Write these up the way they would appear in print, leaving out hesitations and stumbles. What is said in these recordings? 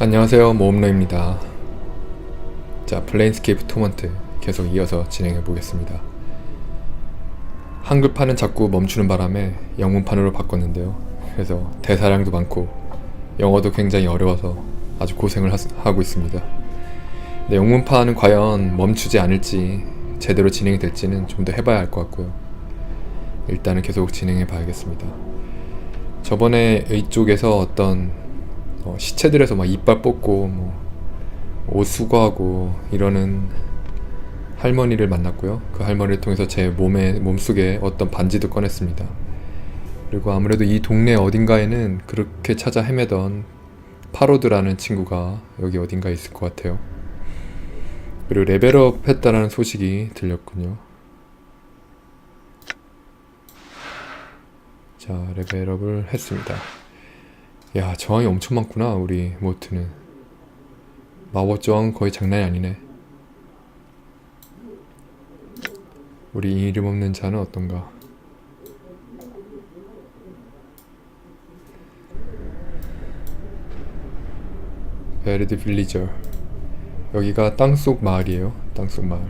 안녕하세요, 모험러입니다. 자, 플레인스케이프 토먼트 계속 이어서 진행해 보겠습니다. 한글판은 자꾸 멈추는 바람에 영문판으로 바꿨는데요. 그래서 대사량도 많고 영어도 굉장히 어려워서 아주 고생을 하고 있습니다. 근데 영문판은 과연 멈추지 않을지 제대로 진행이 될지는 좀 더 해봐야 할 것 같고요. 일단은 계속 진행해 봐야겠습니다. 저번에 이쪽에서 어떤 시체들에서 막 이빨 뽑고 옷 수거하고 이러는 할머니를 만났고요. 그 할머니를 통해서 제 몸속에 어떤 반지도 꺼냈습니다. 그리고 아무래도 이 동네 어딘가에는 그렇게 찾아 헤매던 파로드라는 친구가 여기 어딘가에 있을 것 같아요. 그리고 레벨업 했다라는 소식이 들렸군요. 자, 레벨업을 했습니다. 야, 저항이 엄청 많구나. 우리 모트는 마법 저항 거의 장난이 아니네. 우리 이름 없는 자는 어떤가? 베르드 빌리저. 여기가 땅속 마을이에요. 땅속 마을.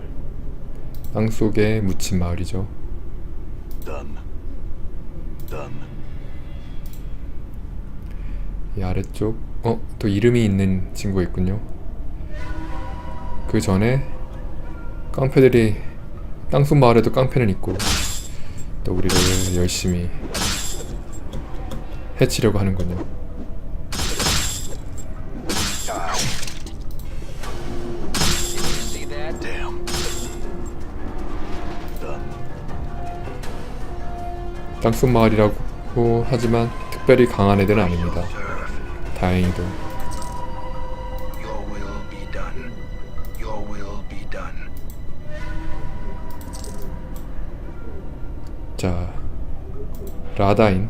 땅속에 묻힌 마을이죠. 이 아래쪽 또 이름이 있는 친구가 있군요. 그 전에 깡패들이 땅속 마을에도 깡패는 있고 또 우리를 열심히 해치려고 하는군요. 땅속 마을이라고 하지만 특별히 강한 애들은 아닙니다. 다행히도. 자, 라다인.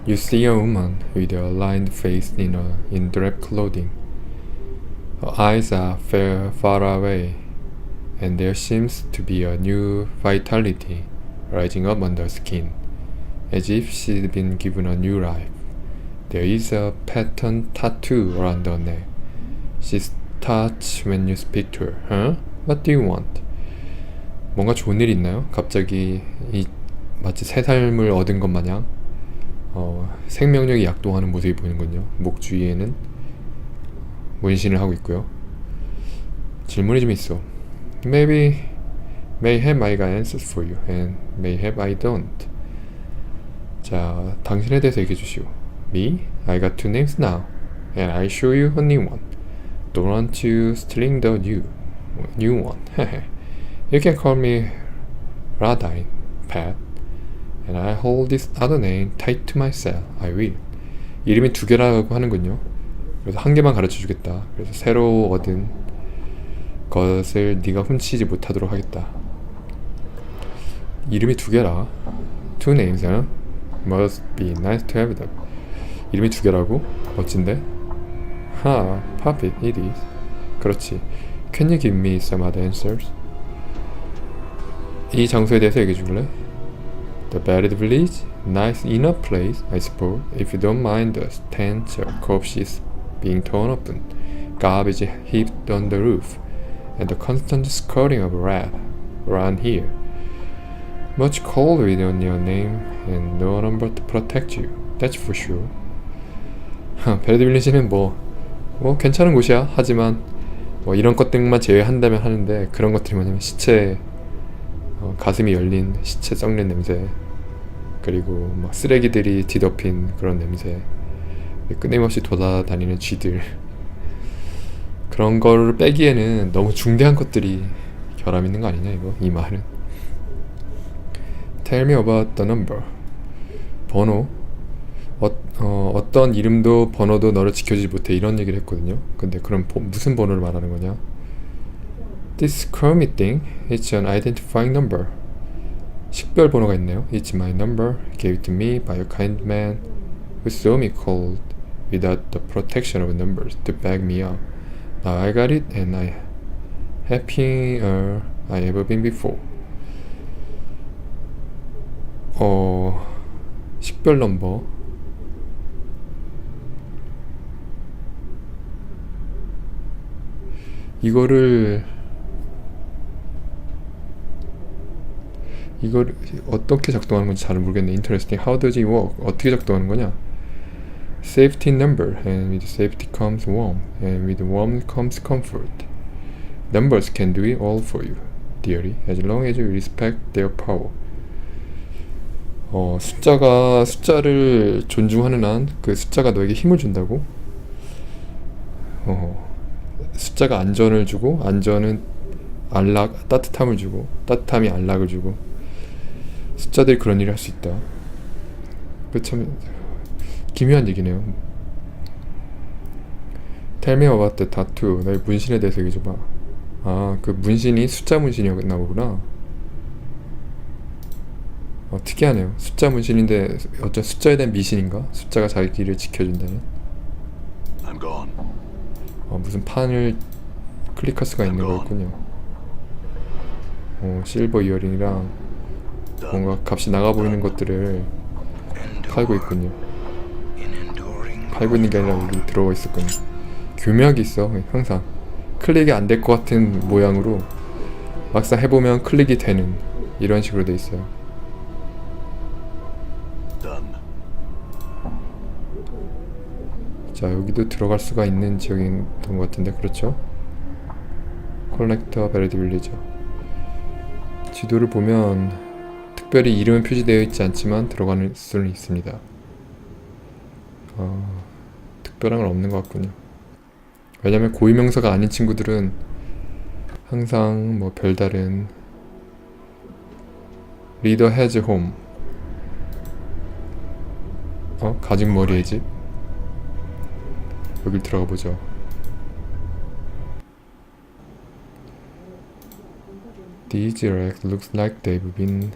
You see a woman with a lined face in drab clothing. Her eyes are far away, and there seems to be a new vitality rising up under skin, as if she'd been given a new life. There is a pattern tattoo around her neck. She starts when you speak to her. Huh? What do you want? 뭔가 좋은 일 있나요? 갑자기 마치 새 삶을 얻은 것 마냥 생명력이 약동하는 모습이 보이는군요. 목 주위에는 문신을 하고 있고요. 질문이 좀 있어. Maybe mayhap I got answers for you, and mayhap I don't. 자, 당신에 대해서 얘기해 주시오. Me? I got two names now, and I show you a new one. Don't want you stealing the new one. You can call me Radine, Pat, and I hold this other name tight to myself. I will. 이름이 두 개라고 하는군요. 그래서 한 개만 가르쳐 주겠다. 그래서 새로 얻은 것을 네가 훔치지 못하도록 하겠다. 이름이 두 개라. Two names, huh? Must be nice to have them. 이름이 두 개라고? 멋진데? 하, pop it, it is. 그렇지. Can you give me some other answers? 이 장소에 대해서 얘기해 줄래? The buried village? Nice enough place, I suppose, if you don't mind the stench of corpses being torn open, garbage heaped on the roof, and the constant scurrying of rats around here. Much cold with your name and no number to protect you. That's for sure. 베르드 빌리지는 뭐 괜찮은 곳이야. 하지만 이런 것들만 제외한다면 하는데 그런 것들이 뭐냐면 시체 가슴이 열린 시체 썩는 냄새, 그리고 막 쓰레기들이 뒤덮인 그런 냄새, 끊임없이 돌아다니는 쥐들, 그런 거를 빼기에는 너무 중대한 것들이 결함 있는 거 아니냐 이거 이 말은. Tell me about the number. 번호. 어떤 이름도 번호도 너를 지켜주지 못해 이런 얘기를 했거든요. 근데 그럼 무슨 번호를 말하는 거냐? This crummy thing, it's an identifying number. 식별 번호가 있네요. It's my number, gave to me by a kind man who saw me cold without the protection of numbers to back me up. Now I got it and I happier I ever been before. 식별 넘버. 이걸 어떻게 작동하는 건지 잘 모르겠네. Interesting. How does it work? 어떻게 작동하는 거냐? Safety number, and with safety comes warmth, and with warmth comes comfort. Numbers can do it all for you, dearie, as long as you respect their power. 숫자를 존중하는 한 그 숫자가 너에게 힘을 준다고? 숫자가 안전을 주고, 안전은 따뜻함을 주고, 따뜻함이 안락을 주고, 숫자들이 그런 일을 할 수 있다. 그 참 기묘한 얘기네요. Tell me about the tattoo. 너의 문신에 대해서 얘기해줘봐. 그 문신이 숫자 문신이었나 보구나. 특이하네요. 숫자 문신인데 어떤 숫자에 대한 미신인가? 숫자가 자기를 지켜준다는. I'm gone. 무슨 판을 클릭할 수가 있는 거였군요. 실버 이어링이랑 뭔가 값이 나가 보이는 것들을 팔고 있군요. 팔고 있는 게 아니라 여기 들어가 있었군요. 교묘하게 있어. 항상 클릭이 안 될 것 같은 모양으로 막상 해보면 클릭이 되는 이런 식으로 돼 있어요. 자, 여기도 들어갈 수가 있는 지역이었던 것 같은데, 그렇죠? 컬렉터 베리드 빌리죠. 지도를 보면 특별히 이름은 표시되어 있지 않지만 들어갈 수는 있습니다. 특별한 건 없는 것 같군요. 왜냐면 고유명사가 아닌 친구들은 항상 뭐 별다른 Reader has home, 가진 머리의 집. 여길 들어가 보죠. These racks looks like they've been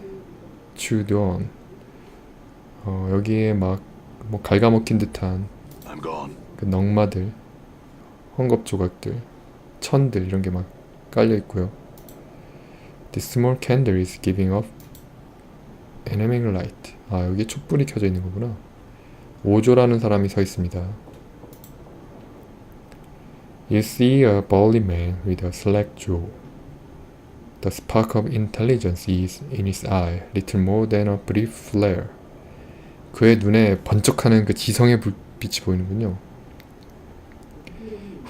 chewed on. 여기에 막 뭐 갉아먹힌 듯한 그 넝마들, 헝겊 조각들, 천들 이런 게 막 깔려 있고요. This small candle is giving off enamelling light. 여기 촛불이 켜져 있는 거구나. 오조라는 사람이 서 있습니다. You see a burly man with a slack jaw. The spark of intelligence is in his eye, little more than a brief flare. 그의 눈에 번쩍하는 그 지성의 불빛이 보이는군요.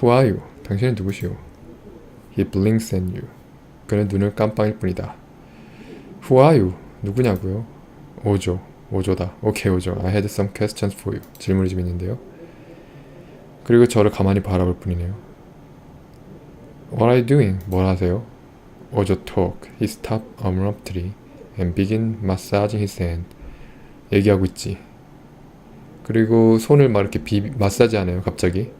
Who are you? 당신은 누구시오? He blinks at you. 그는 눈을 깜빡일 뿐이다. Who are you? 누구냐고요? 오조다. 오케이, 오조. I had some questions for you. 질문이 좀 있는데요. 그리고 저를 가만히 바라볼 뿐이네요. What are you doing? 뭘 하세요? 오조 talk. He stopped abruptly and began massaging his hand. 얘기하고 있지. 그리고 손을 막 이렇게 마사지하네요. 갑자기.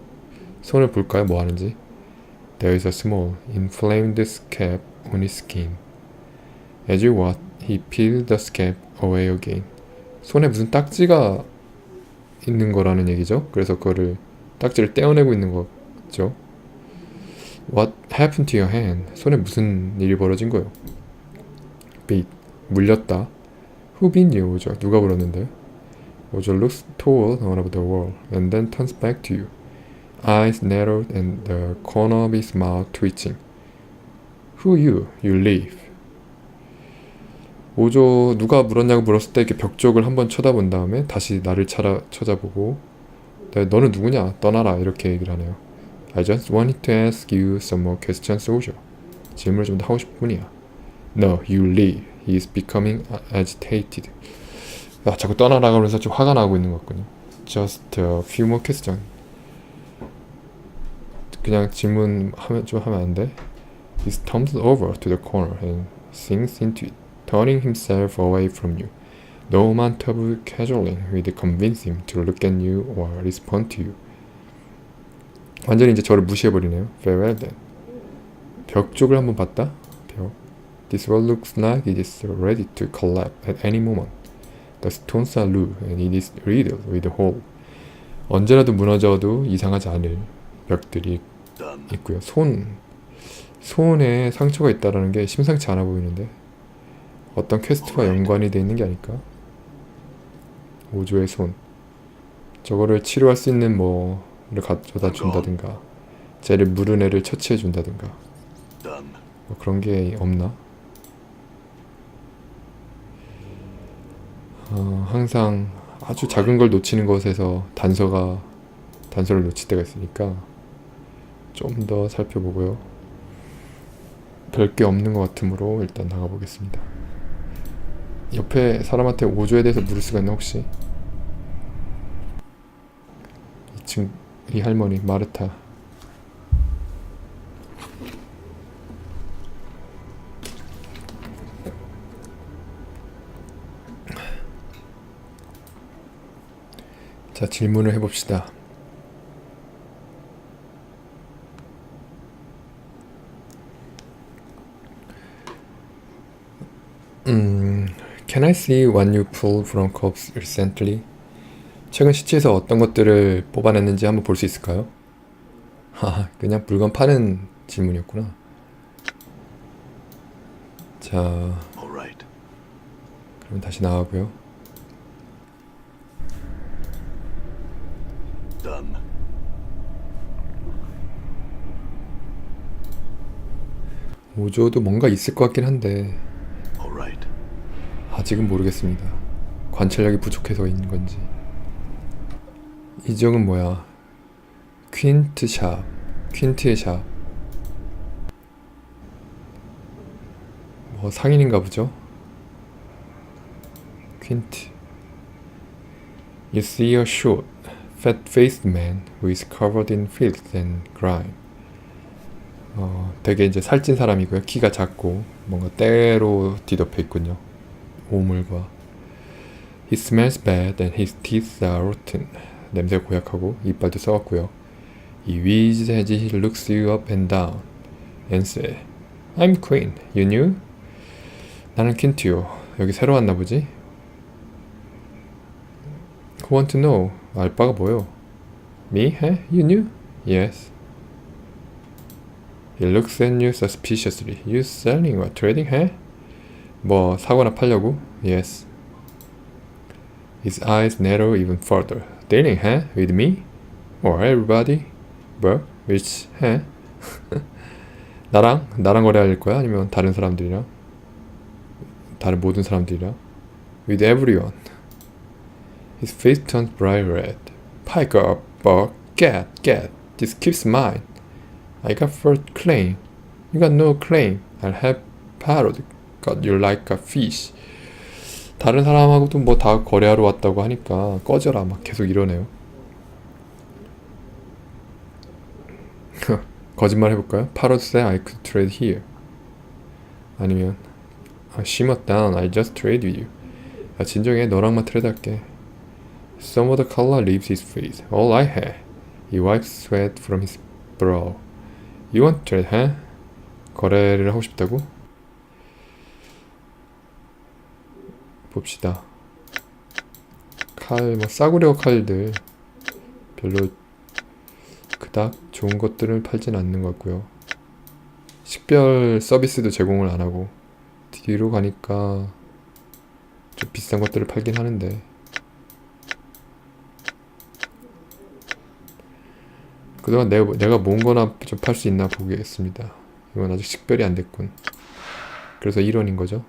손을 볼까요? 뭐 하는지. There is a small, inflamed scab on his skin. As you watch, he peeled the scab away again. 손에 무슨 딱지가 있는 거라는 얘기죠. 그래서 그거를 딱지를 떼어내고 있는 거죠. What happened to your hand? 손에 무슨 일이 벌어진 거예요? Beat. 물렸다. Who beat you? 오죠. 누가 물었는데? 오죠 looks toward one of the wall and then turns back to you. Eyes narrowed and the corner of his mouth twitching. Who you? You leave. 오조 누가 물었냐고 물었을 때 이렇게 벽 쪽을 한번 쳐다본 다음에 다시 나를 찾아보고 너는 누구냐? 떠나라. 이렇게 얘기를 하네요. I just wanted to ask you some more questions, 오조. 질문을 좀 더 하고 싶을 뿐이야. No, you leave. He is becoming agitated. 자꾸 떠나라 그러면서 좀 화가 나고 있는 것 같군요. Just a few more questions. 그냥 질문 좀 하면 안 돼? He stumbles over to the corner and sinks into it, turning himself away from you. No amount of cajoling will convince him to look at you or respond to you. 완전히 이제 저를 무시해버리네요. Very well then. 벽 쪽을 한번 봤다? 벽. This wall looks like it is ready to collapse at any moment. The stones are loose and it is riddled with a hole. 언제라도 무너져도 이상하지 않을 벽들이 있고요. 손에 상처가 있다라는 게 심상치 않아 보이는데 어떤 퀘스트와 연관이 돼 있는 게 아닐까? 오조의 손. 저거를 치료할 수 있는 뭐를 가져다 준다든가 쟤를 물은 애를 처치해준다든가 Done. 뭐 그런 게 없나? 항상 아주 작은 걸 놓치는 것에서 단서를 놓칠 때가 있으니까 좀 더 살펴보고요. 별 게 없는 것 같으므로 일단 나가보겠습니다. 옆에 사람한테 오조에 대해서 물을 수가 있나 혹시? 이 할머니 마르타. 자, 질문을 해봅시다. Can I see what you pulled from corpse recently? 최근 시체에서 어떤 것들을 뽑아냈는지 한번 볼 수 있을까요? 하하, 그냥 물건 파는 질문이었구나. 자, All right. 그럼 다시 나가고요. Done. 오조도 뭔가 있을 것 같긴 한데 All right. 아직은 모르겠습니다. 관찰력이 부족해서 있는 건지. 이 지역은 뭐야? 퀸트의 샵. 뭐 상인인가 보죠? 퀸트. You see a short, fat-faced man who is covered in filth and grime. 되게 이제 살찐 사람이고요. 키가 작고 뭔가 때로 뒤덮여 있군요. 오물과. He smells bad and his teeth are rotten. 냄새가 고약하고 이빨도 썩었고요. He wheezes as he looks you up and down and says, I'm Queen, you knew? 나는 퀸트요. 여기 새로 왔나 보지? Who want to know? 알바가 뭐요? Me? Huh? You knew? Yes. He looks at you suspiciously. You selling or trading, huh? 뭐 사거나 팔려고? Yes. His eyes narrow even further. Dealing, huh? With me? Or everybody? But which, huh? 나랑 거래할 거야? 아니면 다른 사람들이랑? 다른 모든 사람들이랑? With everyone. His face turns bright red. Pike up, buck, get. This keeps mine. I got first claim. You got no claim. I'll have parrot. Got you like a fish. 다른 사람하고도 뭐 다 거래하러 왔다고 하니까 꺼져라 막 계속 이러네요. 거짓말 해볼까요? Parrot said I could trade here. 아니면 Simmer down. I just trade with you. 야, 진정해. 너랑만 트레이드 할게. Some of the color leaves his face. All I have. He wipes sweat from his brow. You want trade, huh? 거래를 하고 싶다고? 봅시다. 칼, 뭐 싸구려 칼들 별로 그닥 좋은 것들을 팔진 않는 것 같고요. 식별 서비스도 제공을 안 하고 뒤로 가니까 좀 비싼 것들을 팔긴 하는데 그동안 내가 모은 거나 좀 팔 수 있나 보겠습니다. 이건 아직 식별이 안 됐군. 그래서 1원인 거죠.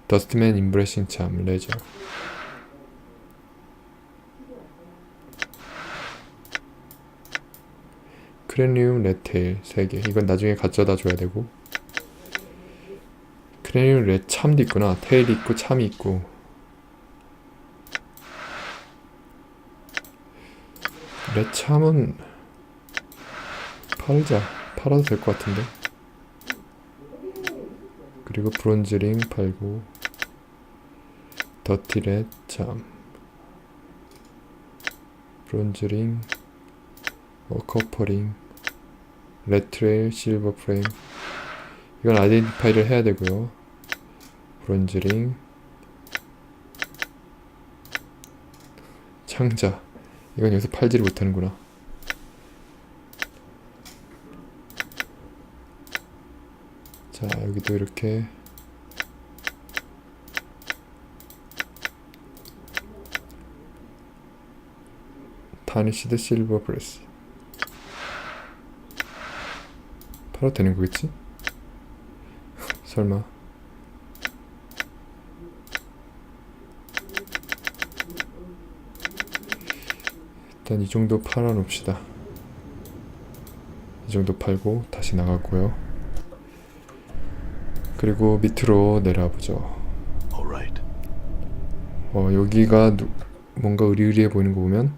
더스트맨 임브레싱 참 레저. 크레니움 레테일 3개. 이건 나중에 가져다 줘야 되고. 크레니움 레 참도 있구나. 테일이 있고 참이 있고. 레 참은 팔아도 될 것 같은데. 그리고 브론즈링 팔고 더티렛 참 브론즈링 커퍼링 레트레일 실버 프레임. 이건 아이덴티파이를 해야 되고요. 브론즈링 창자. 이건 여기서 팔지를 못하는구나. 자, 여기도 이렇게 tarnished silver brass. 팔아도 되는 거겠지? 설마. 일단 이 정도 팔아놓읍시다. 이 정도 팔고 다시 나가고요. 그리고 밑으로 내려와보죠. Alright. 여기가 뭔가 의리의리해 보이는 거 보면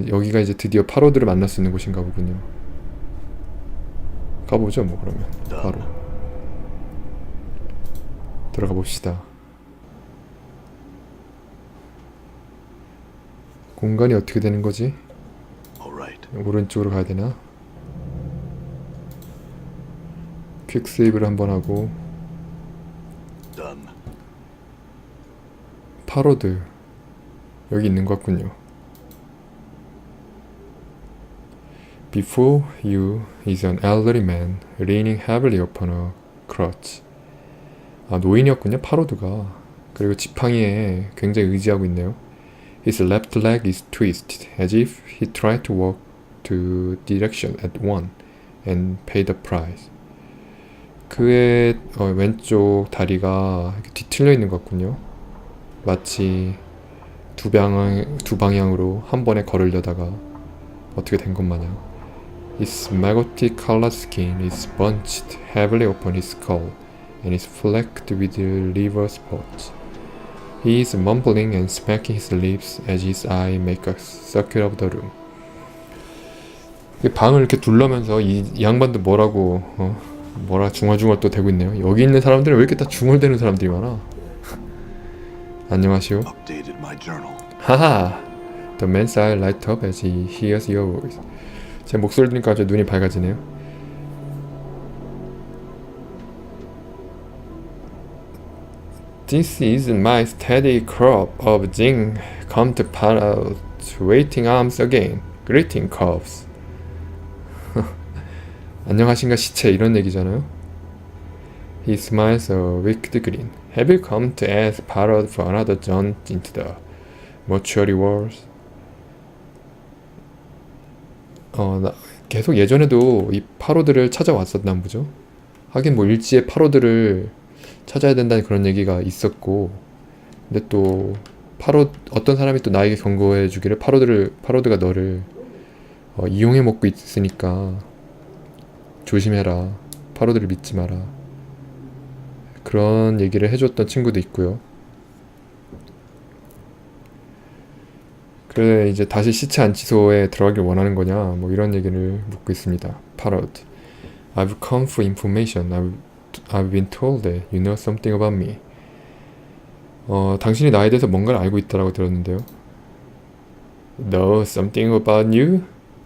여기가 이제 드디어 파로드를 만날 수 있는 곳인가 보군요. 가보죠 뭐 그러면. 바로 들어가 봅시다. 공간이 어떻게 되는 거지? Alright. 오른쪽으로 가야 되나? 퀵 세이브를 한번 하고. Done. 파로드 여기 있는 것 같군요. Before you is an elderly man leaning heavily upon a crutch. 노인이었군요, 파로드가. 그리고 지팡이에 굉장히 의지하고 있네요. His left leg is twisted as if he tried to walk two directions at once and pay the price. 그의 왼쪽 다리가 뒤틀려 있는 것 같군요. 마치 두 방향으로 한 번에 걸으려다가 어떻게 된 것 마냥. His maggoty colored skin is bunched heavily upon his skull and is flecked with liver spots. He is mumbling and smacking his lips as his eyes make a circuit of the room. 방을 이렇게 둘러면서 이 양반도 뭐라 중얼중얼 또 대고 있네요. 여기 있는 사람들은 왜 이렇게 다 중얼대는 사람들이 많아? 안녕하시오. Updated my journal. 하하. The man's eye light up as he hears your voice. 제 목소리 들으니까 아주 눈이 밝아지네요. This is my steady crop of zinc come to part out waiting arms again. Greeting corpse. 안녕하신가 시체 이런 얘기잖아요. He smiles a wicked grin. Have you come to ask Parrot for another jaunt into the mortuary walls? 계속 예전에도 이 파로드를 찾아왔었나 보죠. 하긴 뭐 일지에 파로드를 찾아야 된다는 그런 얘기가 있었고, 근데 또 어떤 사람이 또 나에게 경고해 주기를 파로드가 너를 이용해 먹고 있으니까 조심해라, 파로드를 믿지 마라, 그런 얘기를 해줬던 친구도 있고요. 그래 이제 다시 시체안치소에 들어가길 원하는 거냐 뭐 이런 얘기를 묻고 있습니다. 파로드. I've come for information. I've been told that you know something about me. 당신이 나에 대해서 뭔가를 알고 있다라고 들었는데요. Know something about you?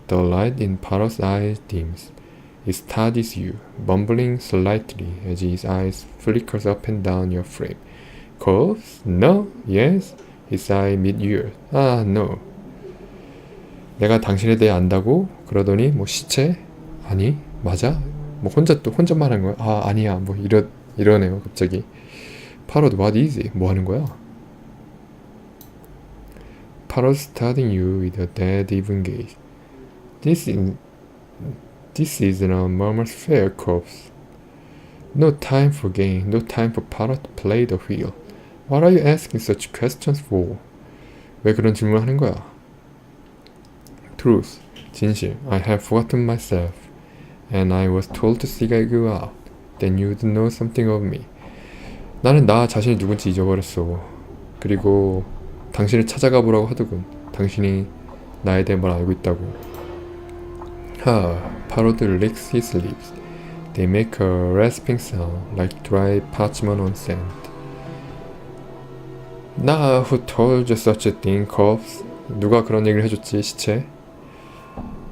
The light in Parrot's eyes dims. He studies you, mumbling slightly as his eyes flickers up and down your frame. Corpse? No? Yes? His eye meet yours. No. 내가 당신에 대해 안다고? 그러더니 뭐 시체? 아니? 맞아? 뭐 혼잣말 하는 거야? 아니야. 뭐 이러네요. 갑자기. Parrot, what is it? 뭐 하는 거야? Parrot studying you with a dead even gaze. This isn't a murmur's fair corpse. No time for game. No time for Parrot to play the wheel. What are you asking such questions for? 왜 그런 질문을 하는 거야? Truth, 진실. I have forgotten myself, and I was told to seek you out. Then you'd know something of me. 나는 나 자신이 누군지 잊어버렸어. 그리고 당신을 찾아가 보라고 하더군. 당신이 나에 대해 뭘 알고 있다고. Parrot licks his lips. They make a rasping sound like dry parchment on sand. 나 who told you such a thing, corpse? 누가 그런 얘기를 해줬지, 시체?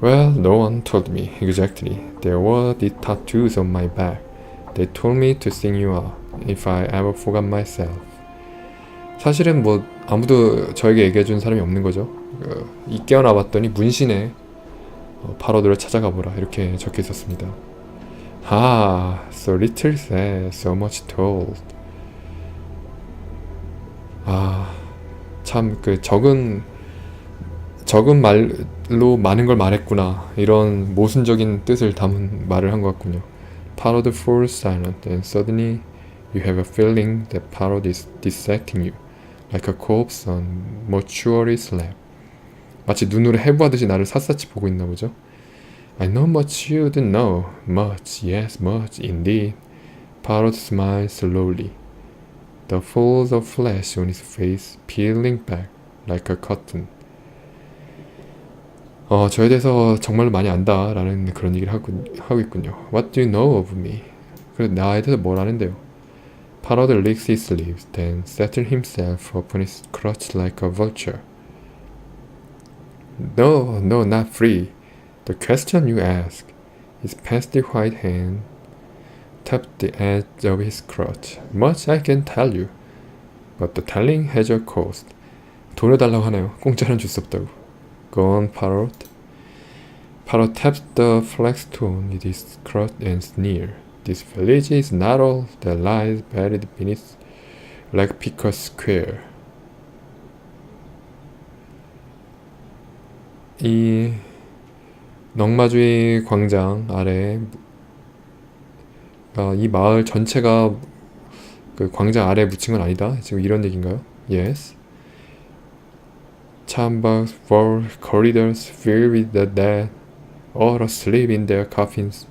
Well, no one told me exactly. There were the tattoos on my back. They told me to sing you out if I ever forgot myself. 사실은 뭐 아무도 저에게 얘기해준 사람이 없는 거죠. 깨어나 봤더니 문신에 파로드를 찾아가 보라 이렇게 적혀 있었습니다. So little said, so much told. 참 그 적은 적은 말로 많은 걸 말했구나, 이런 모순적인 뜻을 담은 말을 한 것 같군요. Parrot falls silent and suddenly you have a feeling that parrot is dissecting you like a corpse on mortuary slab. 마치 눈으로 해부하듯이 나를 샅샅이 보고 있나 보죠. I know much you don't know. Much, yes, much indeed. Parrot smiled slowly. The folds of flesh on his face peeling back like a curtain. 저에 대해서 정말로 많이 안다 라는 그런 얘기를 하고 있군요. What do you know of me? 그래, 나에 대해서 뭘 아는데요? Parrot licks his lips, then settled himself upon his crutch like a vulture. No, no, not free. The question you ask. His pasty white hand tapped the edge of his crutch. Much I can tell you, but the telling has a cost. 돈을 달라고 하네요. 공짜는 줄 수 없다고. Go on, Parrot. Parrot tapped the flagstone with his crutch and sneered. This village is not all that lies buried beneath Lake Picker Square. 이 넝마주의 광장 아래, 이 마을 전체가 그 광장 아래에 묻힌 건 아니다. 지금 이런 얘기인가요? Yes. Chambers, walls, corridors filled with the dead, all asleep in their coffins.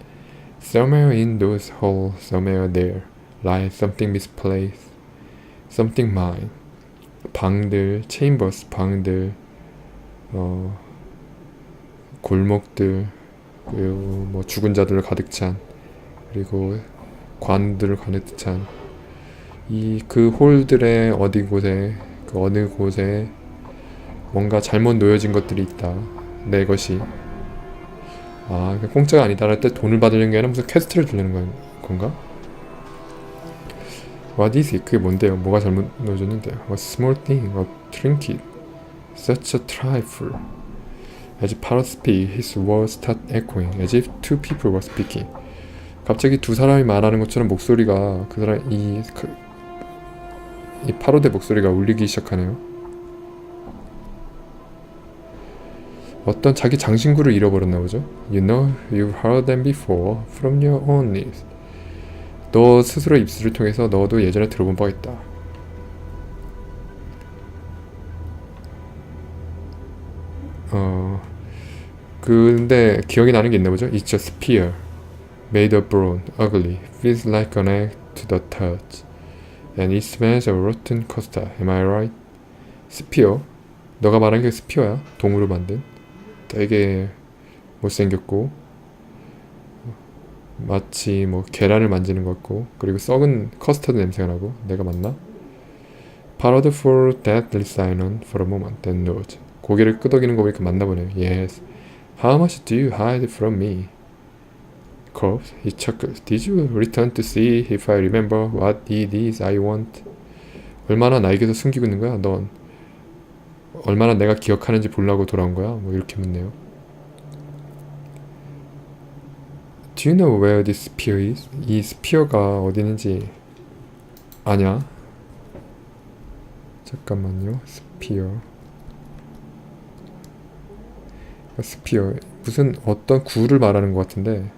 Somewhere in those halls, somewhere there, lies something misplaced, something mine. 방들, chambers, 방들, 골목들, 그리고 뭐 죽은 자들을 가득 찬, 그리고 관들을 가득 찬 그 홀들의 어느 곳에 뭔가 잘못 놓여진 것들이 있다. 내 것이. 공짜가 아니다 할 때 돈을 받으려는 게 아니라 무슨 퀘스트를 주려는 건가? What is it? 그게 뭔데요? 뭐가 잘못 놓여졌는데요? A small thing, a trinket, such a trifle. As Parrot speak, his words start echoing, as if two people were speaking. 갑자기 두 사람이 말하는 것처럼 목소리가 이 파로드의 목소리가 울리기 시작하네요. 어떤 자기 장신구를 잃어버렸나 보죠. You know, you've heard them before from your own lips. 너 스스로 입술을 통해서 너도 예전에 들어본 바가 있다. 근데 기억이 나는 게 있나 보죠. It's a spear, made of bone, ugly, feels like an egg to the touch, and it smells of rotten custard. Am I right? 스피어. 너가 말한 게 스피어야. 동으로 만든. 되게 못생겼고 마치 뭐 계란을 만지는 것 같고, 그리고 썩은 커스터드 냄새가 나고. 내가 맞나? Parrot for deadly silent for a moment, then nods. 고개를 끄덕이는 거 보니까 맞나 보네요. Yes. How much do you hide from me? Corpse, he chuckled. Did you return to see if I remember what it is I want? 얼마나 나에게서 숨기고 있는 거야? 넌 얼마나 내가 기억하는지 보려고 돌아온 거야? 뭐 이렇게 묻네요. Do you know where this spear is? 이 스피어가 어디 있는지 아냐? 잠깐만요. 스피어 무슨 어떤 구를 말하는 것 같은데.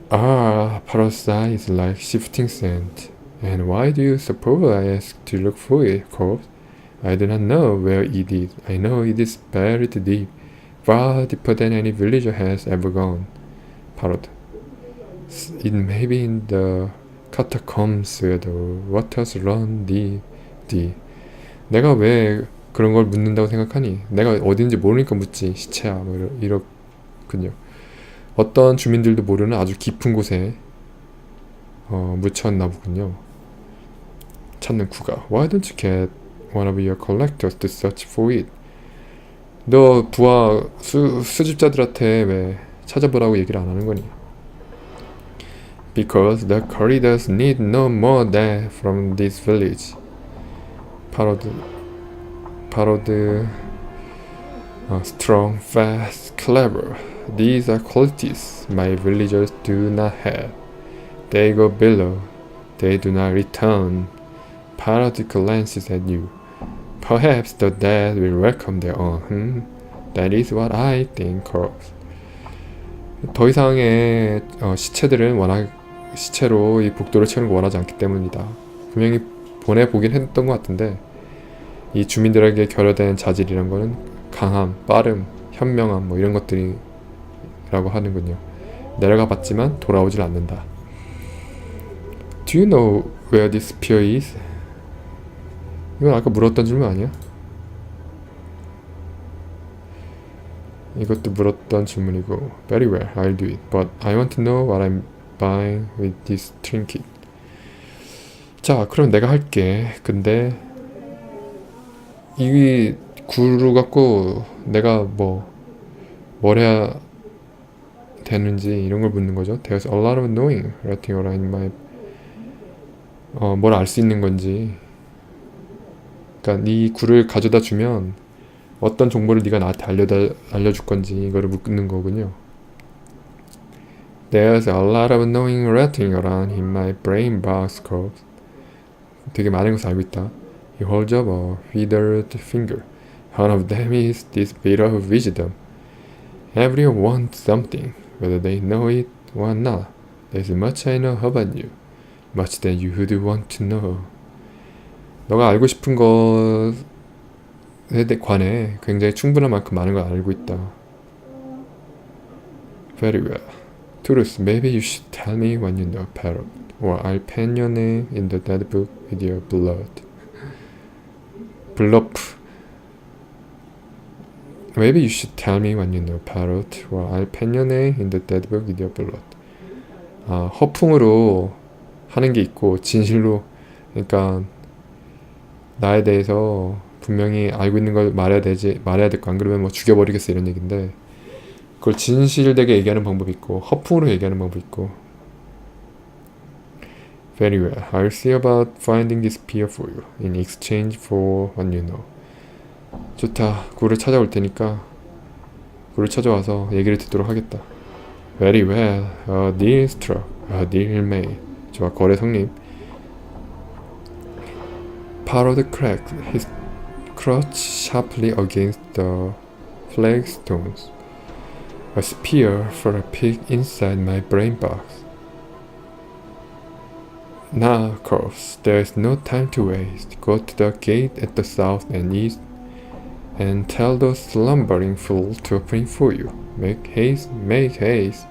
Parrot's eye is like shifting sand. And why do you suppose I asked to look for it, corpse? I do not know where it is. I know it is buried deep, far deeper than any villager has ever gone. Parrot. It may be in the catacombs where the waters run deep. 내가 왜 그런 걸 묻는다고 생각하니? 내가 어딘지 모르니까 묻지. 시체야. 뭐 이렇군요. 어떤 주민들도 모르는 아주 깊은 곳에 묻혔나 보군요. 찾는 구가. Why don't you get one of your collectors to search for it? 너 부하 수집자들한테 왜 찾아보라고 얘기를 안 하는 거니? Because the corridors need no more than from this village. Parrot, strong, fast, clever. These are qualities my villagers do not have. They go below. They do not return. Parrot glances at you. Perhaps the dead will welcome their own. That is what I think. 더 이상의 시체들은 시체로 이 복도를 채우는 걸 원하지 않기 때문이다. 분명히 보내보긴 했던 것 같은데 이 주민들에게 결여된 자질이란 거는 강함, 빠름, 현명함 뭐 이런 것들이라고 하는군요. 내려가 봤지만 돌아오질 않는다. Do you know where this pier is? 이건 아까 물었던 질문 아니야? 이것도 물었던 질문이고. Very well, I'll do it. But I want to know what I'm buying with this trinket. 자, 그럼 내가 할게. 근데 이 구루 갖고 내가 뭘 해야 되는지 이런 걸 묻는 거죠. There's a lot of knowing writing around my 뭘 알 수 있는 건지. 그러니까 이 굴을 가져다 주면 어떤 정보를 네가 나한테 알려줄 건지 이거를 묻는 거군요. There's a lot of knowing writing around in my brain box. 되게 많은 것을 알고 있다. He holds up a withered finger. One of them is this bit of wisdom. Everyone wants something, whether they know it or not. There's much I know about you, much that you would want to know. 너가 알고 싶은 것에 관해 굉장히 충분한 만큼 많은 걸 알고 있다. Very well. Truth, maybe you should tell me when you know Parrot, or I'll pen your name in the dead book with your blood. 블러프. Maybe you should tell me when you know Parrot, or I'll pen your name in the dead book with your blood. 허풍으로 하는 게 있고 진실로, 그러니까 나에 대해서 분명히 알고 있는 걸 말해야 될 거, 안 그러면 뭐 죽여버리겠어 이런 얘기인데, 그걸 진실되게 얘기하는 방법이 있고 허풍으로 얘기하는 방법이 있고. Very well, I'll see about finding this pier for you in exchange for what you know. 좋다, 굴을 찾아올 테니까 굴을 찾아와서 얘기를 듣도록 하겠다. Very well, a deal struck, a deal made. 좋아, 거래 성립. Parrot cracked his crutch sharply against the flagstones. A spear for a pig inside my brain box. Now, Corpse, there is no time to waste. Go to the gate at the south and east, and tell those slumbering fools to open it for you. Make haste, make haste.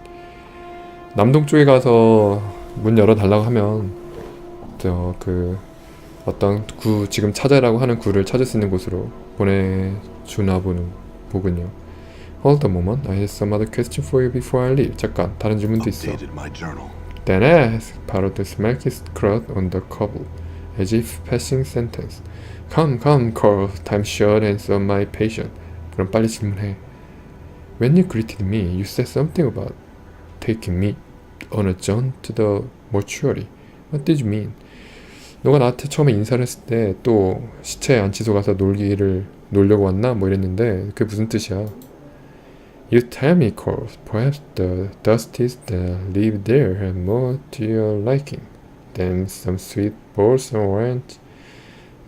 남동쪽에 가서 문 열어달라고 하면 어떤 지금 찾아라고 하는 굴을 찾을 수 있는 곳으로 보내주나 보군요. Hold a moment, I have some other question for you before I leave. 잠깐, 다른 질문도 있어. Then ask. Parrot smacked his crutch on the cobble, as if passing sentence. Come, Carl, time's short and so my patient. 그럼 빨리 질문해. When you greeted me, you said something about taking me on a jaunt to the mortuary. What did you mean? 너가 나한테 처음에 인사를 했을 때 또 시체안치소 가서 놀려고 왔나? 뭐 이랬는데 그게 무슨 뜻이야? You tell me, Carl. Perhaps the dusties that live there have more to your liking than some sweet balls of orange.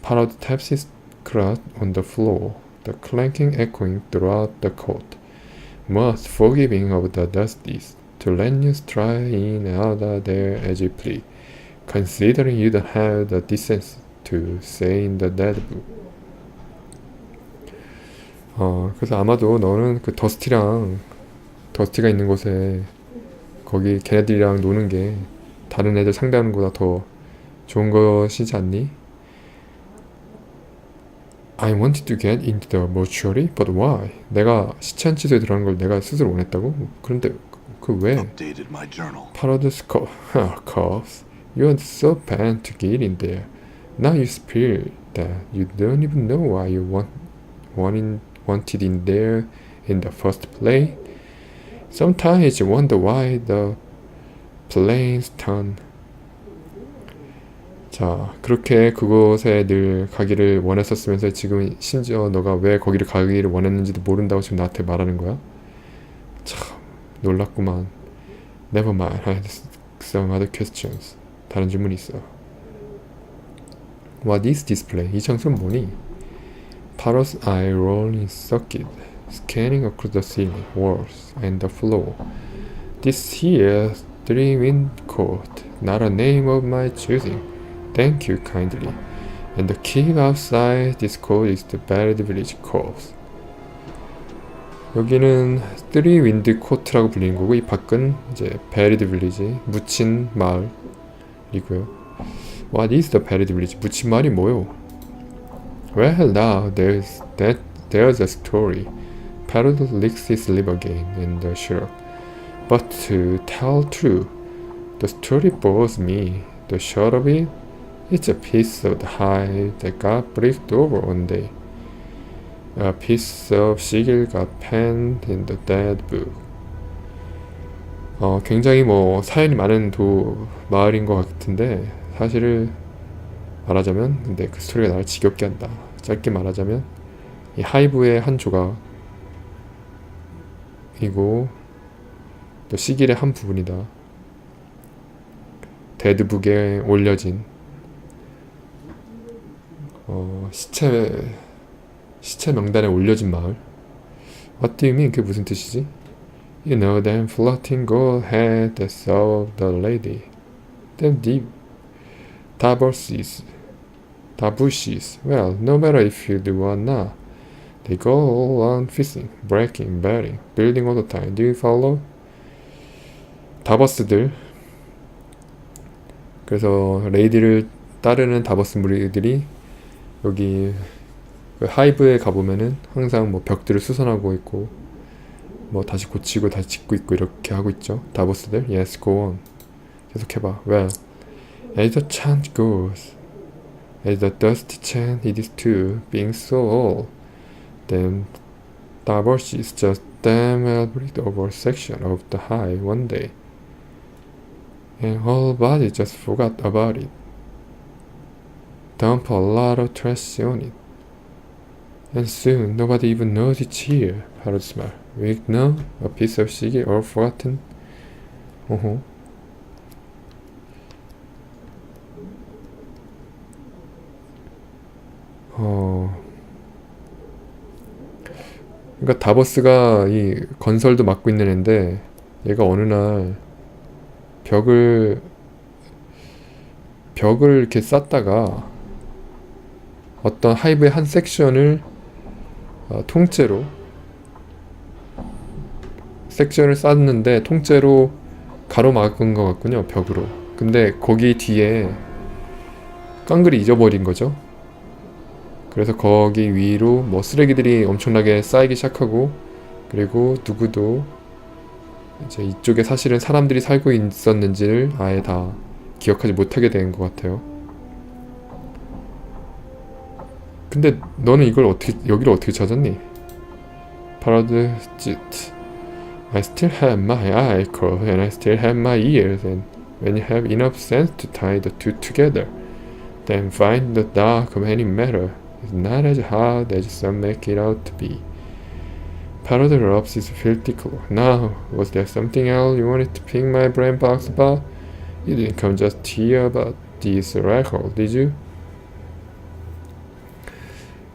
Parrot taps his crutch on the floor, the clanking echoing throughout the court. Most forgiving of the dusties, to let you stride in and out of there as you please, considering you don't have the decency to say in the dead book. 그래서 아마도 너는 그 더스티가 있는 곳에 거기 걔네들이랑 노는 게 다른 애들 상대하는 것보다 더 좋은 것이지 않니? I wanted to get into the mortuary, but why? 내가 시체안치소에 들어가는 걸 내가 스스로 원했다고? 그런데 그 왜? Parod's cough. You are so bad to get in there. Now you spill that you don't even know why you wanted in there in the first place. Sometimes you wonder why the planes turn. 자, 그렇게 그곳에 늘 가기를 원했었으면서 지금 심지어 너가 왜 거기를 가기를 원했는지도 모른다고 지금 나한테 말하는 거야? 참 놀랍구만. Never mind, I had some other questions. 다른 질문이 있어. What is this place? 이 장소는 뭐니? Parrot's eye rolled in socket, scanning across the ceiling, walls, and the floor. This here three-wind coat, not a name of my choosing. Thank you kindly. And the king outside this coat is the buried village corpse. 여기는 쓰리 윈드 코트라고 불리는 거고, 이 밖은 이제 베리드 빌리지, 묻힌 마을이고요. What is the buried village? 묻힌 마을이 뭐요? Well, now there's a story. Parrot licks his lip again in the shrub. But to tell true, the story bores me. The short of it, it's a piece of the hide that got bricked over one day. A piece of sigil got penned in the dead book. 굉장히 뭐 사연이 많은 마을인 것 같은데, 사실을 말하자면, 근데 그 스토리가 나를 지겹게 한다. 짧게 말하자면 이 하이브의 한 조각이고 또 시길의 한 부분이다. 데드북에 올려진 시체 명단에 올려진 마을. What do you mean? 그게 무슨 뜻이지? You know them floating gold head that saw the lady. Them deep bushes. Well, no matter if you do or not, they go on fishing, breaking, burying, building all the time. Do you follow? 다버스들. 그래서 레이디를 따르는 다버스 무리들이 여기 하이브에 가보면은 항상 뭐 벽들을 수선하고 있고 뭐 다시 고치고 다시 짓고 있고 이렇게 하고 있죠. 다버스들. Yes, go on. 계속해봐. Well, as the chant goes, as the dusty chant it is too, being so old, then Davos is just damn well bricked over a section of the high one day, and whole body just forgot about it. Dump a lot of trash on it, and soon nobody even knows it's here. Parrot smile. Weak now, a piece of shiggy all forgotten. 그러니까 다버스가 이 건설도 맡고 있는 애인데, 얘가 어느 날 벽을 이렇게 쌓다가 어떤 하이브의 한 섹션을 통째로 섹션을 쌓았는데 통째로 가로막은 것 같군요, 벽으로. 근데 거기 뒤에 깡그리 잊어버린 거죠. 그래서 거기 위로 뭐 쓰레기들이 엄청나게 쌓이기 시작하고, 그리고 누구도 이제 이쪽에 사실은 사람들이 살고 있었는지를 아예 다 기억하지 못하게 된 것 같아요. 근데 너는 여기를 어떻게 찾았니? 파로드 짓. I still have my eye curl and I still have my ears, and when you have enough sense to tie the two together, then find the dark of any matter. It's not as hard as some make it out to be. Parrot rubs his filthy claw. Now, was there something else you wanted to pick my brain box about? You didn't come just here about this record, did you?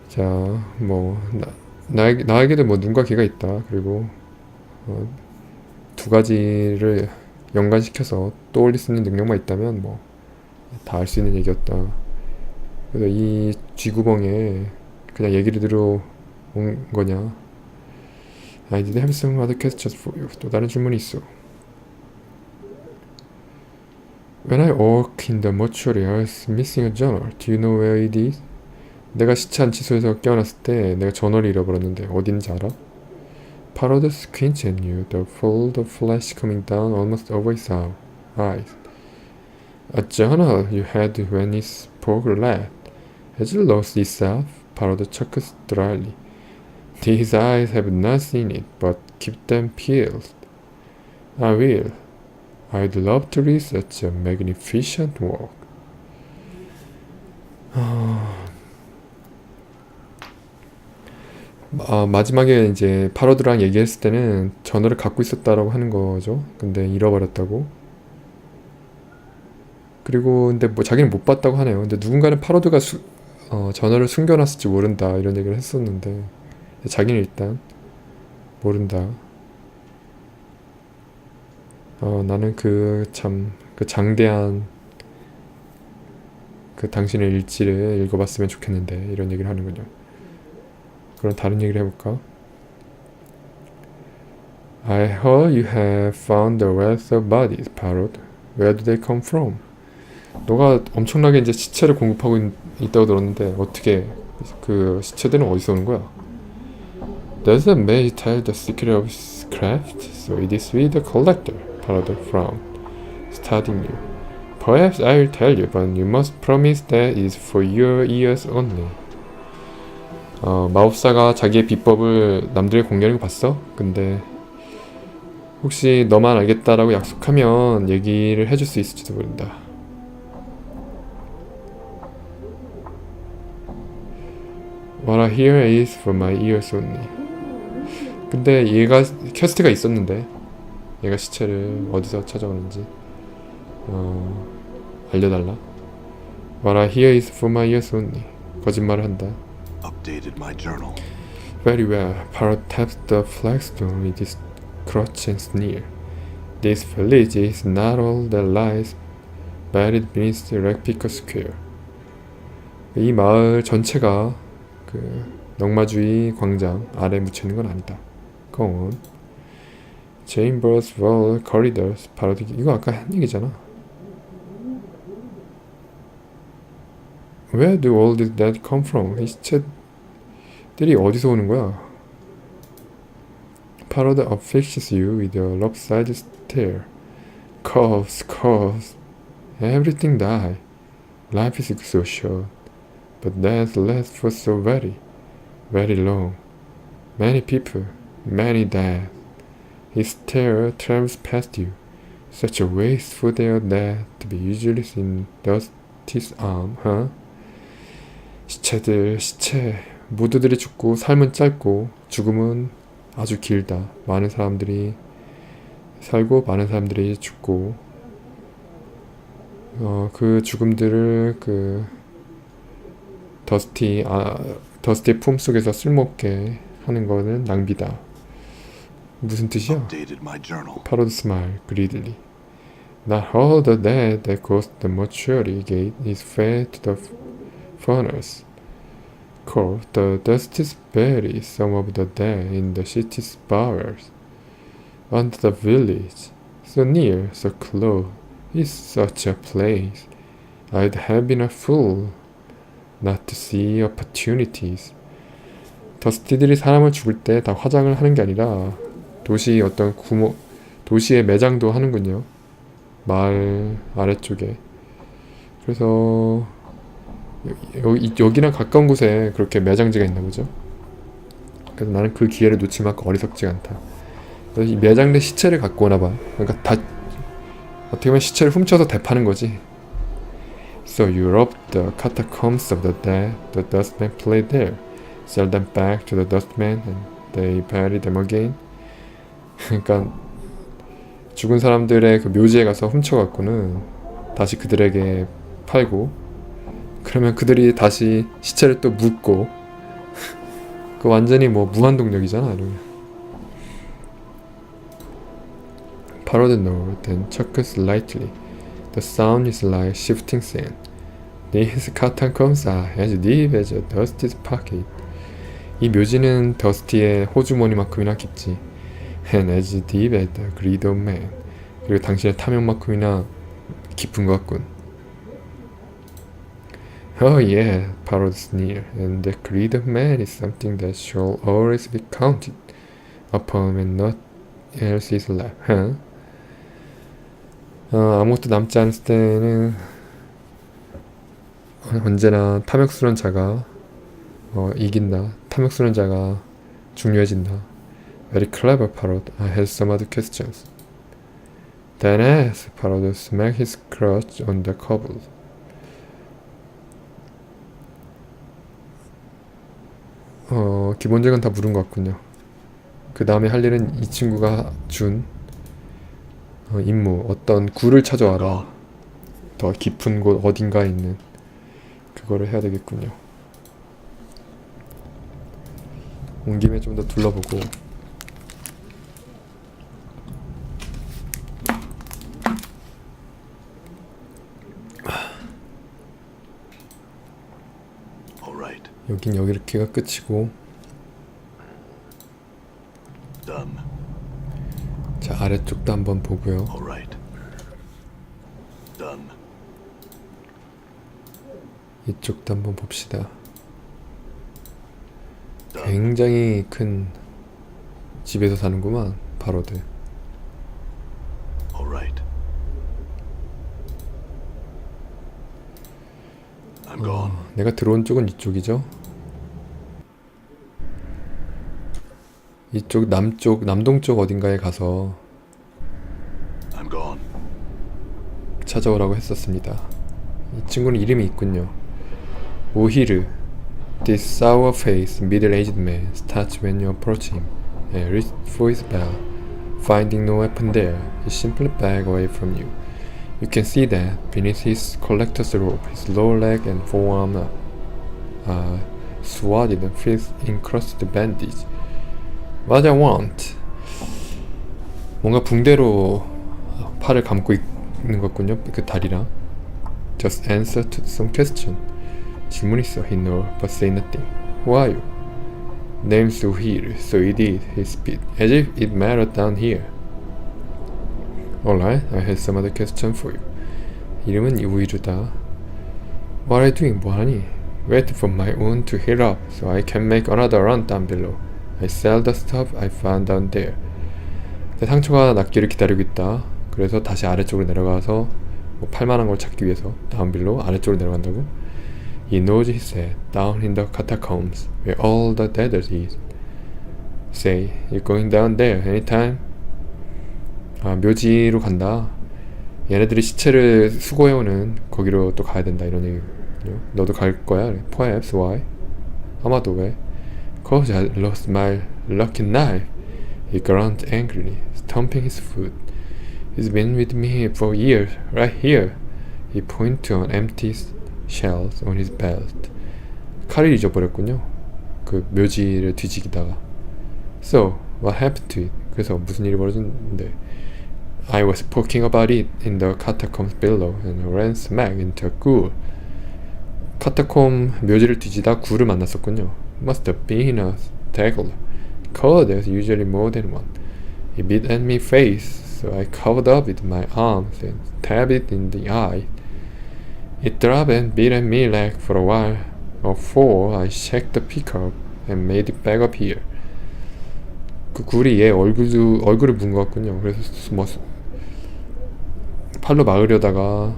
자, 뭐 나에게도 뭐 눈과 귀가 있다. 그리고 두 가지를 연관시켜서 떠올릴 수 있는 능력만 있다면 뭐 다 알 수 있는 얘기였다. 그래서 이 쥐구멍에 그냥 얘기를 들어온 거냐? I did have some other questions for you. 또 다른 질문이 있어. When I work in the mortuary, I was missing a journal. Do you know where it is? 내가 시체안치소에서 깨어났을 때 내가 저널을 잃어버렸는데 어딘지 알아? Parrot squints at you, the fold of flesh coming down almost over his eyes. A journal you had when it spoke last. Has it lost itself? Parrot chuckles dryly. These eyes have not seen it, but keep them peeled. I will. I'd love to read such a magnificent work. 마지막에 이제 파로드랑 얘기했을 때는 전어를 갖고 있었다라고 하는 거죠. 근데 잃어버렸다고. 그리고 근데 뭐 자기는 못 봤다고 하네요. 근데 누군가는 파로드가 전화를 숨겨놨을지 모른다 이런 얘기를 했었는데 자기는 일단 모른다. 나는 그 장대한 그 당신의 일지를 읽어봤으면 좋겠는데 이런 얘기를 하는군요. 그럼 다른 얘기를 해볼까? I heard you have found the rest of bodies, Parrot. Where do they come from? 너가 엄청나게 이제 시체를 공급하고 있다고 들었는데 어떻게 그 시체들은 어디서 오는 거야? Does the maid tell the secret of his craft? So it is with the collector, Parrot frowned, studying you. Perhaps I will tell you, but you must promise that it's for your ears only. 마법사가 자기의 비법을 남들에게 공개하는 거 봤어? 근데 혹시 너만 알겠다라고 약속하면 얘기를 해줄 수 있을지도 모른다. What I hear is for my ears only. 근데 얘가 퀘스트가 있었는데 얘가 시체를 어디서 찾아오는지 알려달라. What I hear is for my ears only. 거짓말을 한다. Updated my journal. Very well. Parrot taps the flagstone with his crutch and sneer. This village is not all that lies buried beneath the Rakpika Square. 이 마을 전체가 그 넉마주의 광장 아래에 묻혀있는 건 아니다. Go on. Chambers, wall, corridors. 바로 이거 아까 한 얘기잖아. Where do all this that come from? 이 시체들이 어디서 오는 거야? Parrot afflicts you with your lopsided stare. Curves, curves. Everything die. Life is so short. But that lasts for so very, very long. Many people, many dead. His terror travels past you. Such a wasteful their death to be usually seen Dusty's arm, huh? 시체들, 시체. 모두들이 죽고 삶은 짧고 죽음은 아주 길다. 많은 사람들이 살고 많은 사람들이 죽고 그 죽음들을 그 더스티의 품속에서 쓸모없게 하는 거는 낭비다. 무슨 뜻이야? Updated my journal. 파로드 스마일 greedily. Not all the dead that goes to the mortuary gate is fed to the furnace. Quote, the Dusty's bury some of the dead in the city's bowers. Under the village, so near, so close, is such a place. I'd have been a fool not to see opportunities. 더스티들이 사람을 죽을 때 다 화장을 하는 게 아니라 도시 어떤 도시의 매장도 하는군요. 마을 아래쪽에. 그래서 여기랑 가까운 곳에 그렇게 매장지가 있나 보죠. 그래서 나는 그 기회를 놓치면 어리석지 않다. 그래서 이 매장된 시체를 갖고 오나 봐. 그러니까 다 어떻게 보면 시체를 훔쳐서 대파는 거지. So you robbed the catacombs of the dead. The dustmen played there. Sell them back to the dustmen and they bury them again. 그러니까 죽은 사람들의 그 묘지에 가서 훔쳐갖고는 다시 그들에게 팔고, 그러면 그들이 다시 시체를 또 묻고. 그 완전히 뭐 무한동력이잖아. 이러면. Parrot nodded and chuckled lightly. The sound is like shifting sand. These catacombs are as deep as a Dusty's pocket. 이 묘지는 더스티의 호주머니만큼이나 깊지. And as deep as the greed of man. 그리고 당신의 탐욕만큼이나 깊은 것 같군. Oh yeah, Parrot sneered. And the greed of man is something that shall always be counted upon when not else is left, huh? 아무것도 남지 않을 때는 언제나 탐욕스러운 자가 이긴다. 탐욕스러운 자가 중요해진다. Very clever, Parrot. I had some other questions. Then ask, Parrot smacked his crutch on the cobble. 기본적인 건 다 물은 것 같군요. 그 다음에 할 일은 이 친구가 준 임무, 어떤 굴을 찾아와라. 더 깊은 곳 어딘가에 있는 그거를 해야 되겠군요. 온 김에 좀 더 둘러보고. Alright. 여긴 여기가 끝이고. Done. 자, 아래쪽도 한번 보고요. Alright. Done. 이쪽도 한번 봅시다. 굉장히 큰 집에서 사는구만, 파로드. Alright. I'm gone. 내가 들어온 쪽은 이쪽이죠? 이쪽 남쪽, 남동쪽 어딘가에 가서 I'm gone. 찾아오라고 했었습니다. 이 친구는 이름이 있군요. 오히르. This sour-faced, middle-aged man starts when you approach him and reaches for his bell. Finding no weapon there, he simply backs away from you. You can see that beneath his collector's robe, his lower leg and forearm are swathed with encrusted bandage. What I want. 뭔가 붕대로 팔을 감고 있는 것군요. 그 다리랑. Just answer to some question. 질문 있어. He know but say nothing. Who are you? Name's Uhir. So it is. He spit as if it mattered down here. Alright, I have some other question for you. 이름은 우이르다. What are you doing? 뭐하니? Wait for my wound to heal up so I can make another run down below. I sell the stuff I found down there. 상처가 낫기를 기다리고 있다. 그래서 다시 아래쪽으로 내려가서 뭐 팔만한 걸 찾기 위해서 다운빌로 아래쪽으로 내려간다고? He knows, he said, down in the catacombs where all the dead is. Say, you're going down there anytime? 아, 묘지로 간다. 얘네들이 시체를 수거해오는 거기로 또 가야 된다 이런 얘기군요. 너도 갈 거야? Perhaps, why? 아마도 왜? Cause I lost my lucky knife. He grunted angrily, stomping his foot. He's been with me for years, right here. He pointed to an empty shells on his belt. 칼을 잊어버렸군요. 그 묘지를 뒤지기다가. So, what happened to it? 그래서 무슨 일이 벌어졌는데? I was poking about it in the catacombs below and ran smack into a ghoul. 카타콤 묘지를 뒤지다 굴을 만났었군요. Must have been a tackler. Cause there's usually more than one. He bit at me face, so I covered up with my arms and stabbed it in the eye. It dropped and bit at me leg for a while. Before I checked the pickup and made it back up here. 그 굴이 얘 얼굴을 문 것 같군요. 그래서 뭐 팔로 막으려다가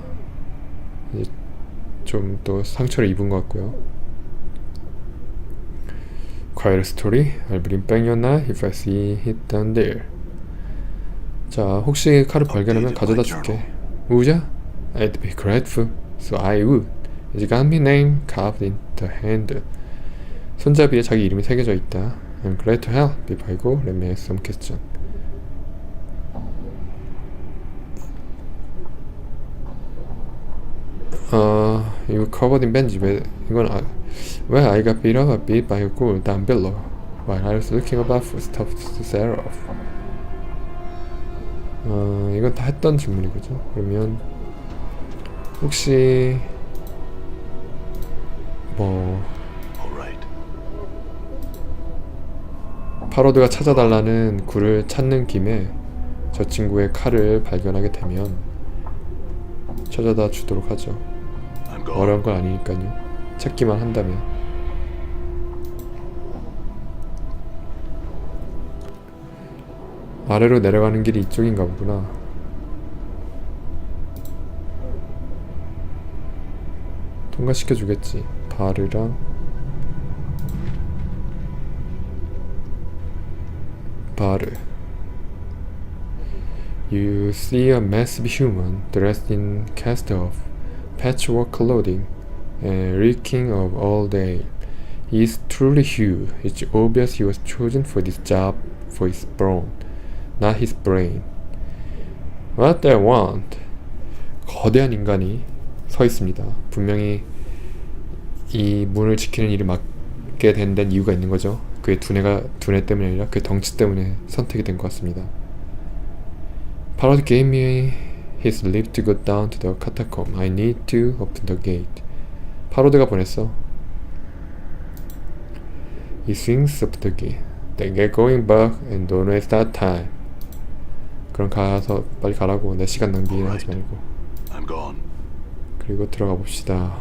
좀 또 상처를 입은 것 같고요. Quiet story. I'll bring back your knife if I see it down there. 자, 혹시 칼을 발견하면 가져다 줄게. 우자? I'd be grateful. So I would. It's got my name carved in the handle. 손잡이에 자기 이름이 새겨져 있다. I'm glad to help. If I go, let me ask some question. You covered in bandage. 이건 well, I got beat up a bit by a ghoul down below while I was looking about for stuff to sell off. 이건 다 했던 질문이거죠. 그러면 혹시 뭐 파로드가 찾아달라는 굴을 찾는 김에 저 친구의 칼을 발견하게 되면 찾아다 주도록 하죠. 어려운 건 아니니까요. 찾기만 한다면. 아래로 내려가는 길이 이쪽인가 보구나. 통과시켜 주겠지. 바르랑 바르. You see a massive human dressed in cast-off patchwork clothing and reeking of old ale. He is truly huge. It's obvious he was chosen for this job for his brawn, not his brain. What they want? 거대한 인간이 서 있습니다. 분명히 이 문을 지키는 일을 맡게 된 이유가 있는 거죠. 그의 두뇌 때문이 아니라 그 덩치 때문에 선택이 된 것 같습니다. Parrot gave me his leave to go down to the catacomb. I need to open the gate. 파로드가 보냈어. He swings up the gate. Then get going back and don't waste that time. 그럼 가서 빨리 가라고. 내 시간 낭비하지 말고. I'm gone. 그리고 들어가 봅시다.